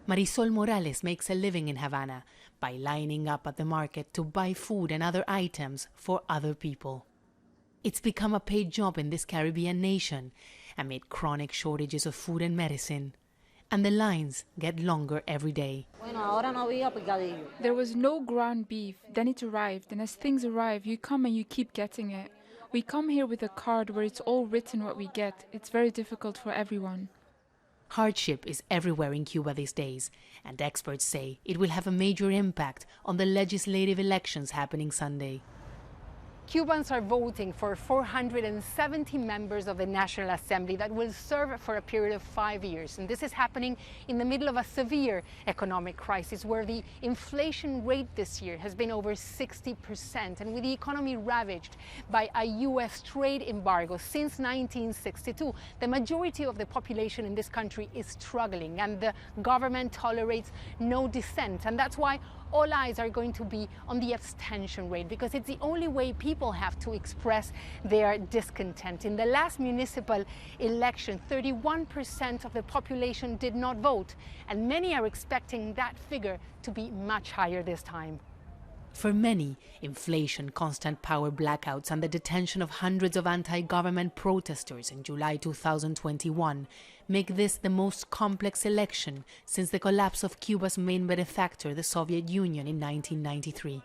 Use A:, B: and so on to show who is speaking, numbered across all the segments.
A: Marisol Morales makes a living in Havana by lining up at the market to buy food and other items for other people. It's become a paid job in this Caribbean nation amid chronic shortages of food and medicine. And the lines get longer every day.
B: There was no ground beef, then it arrived, and as things arrive, you come and you keep getting it. We come here with a card where it's all written what we get. It's very difficult for everyone.
A: Hardship is everywhere in Cuba these days, and experts say it will have a major impact on the legislative elections happening Sunday.
C: Cubans are voting for 470 members of the National Assembly that will serve for a period of 5 years. And this is happening in the middle of a severe economic crisis where the inflation rate this year has been over 60%. And with the economy ravaged by a U.S. trade embargo since 1962, the majority of the population in this country is struggling and the government tolerates no dissent. And that's why all eyes are going to be on the abstention rate, because it's the only way people have to express their discontent. In the last municipal election, 31% of the population did not vote, and many are expecting that figure to be much higher this time.
A: For many, inflation, constant power blackouts, and the detention of hundreds of anti-government protesters in July 2021 make this the most complex election since the collapse of Cuba's main benefactor, the Soviet Union, in 1993.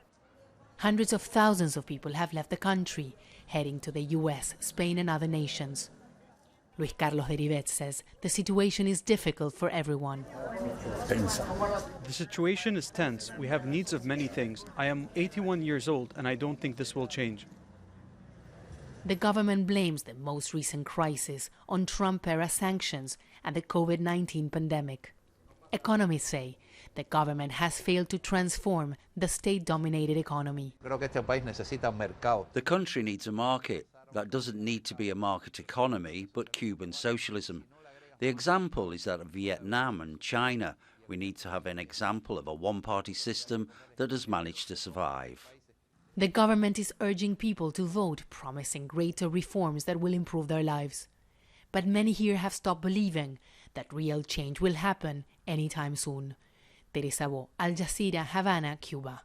A: Hundreds of thousands of people have left the country, heading to the US, Spain, and other nations. Luis Carlos de Rivet says the situation is difficult for everyone.
D: The situation is tense. We have needs of many things. I am 81 years old and I don't think this will change.
A: The government blames the most recent crisis on Trump-era sanctions and the COVID-19 pandemic. Economists say the government has failed to transform the state-dominated economy.
E: The country needs a market. That doesn't need to be a market economy, but Cuban socialism. The example is that of Vietnam and China. We need to have an example of a one-party system that has managed to survive.
A: The government is urging people to vote, promising greater reforms that will improve their lives. But many here have stopped believing that real change will happen anytime soon. Teresa, Al Jazeera, Havana, Cuba.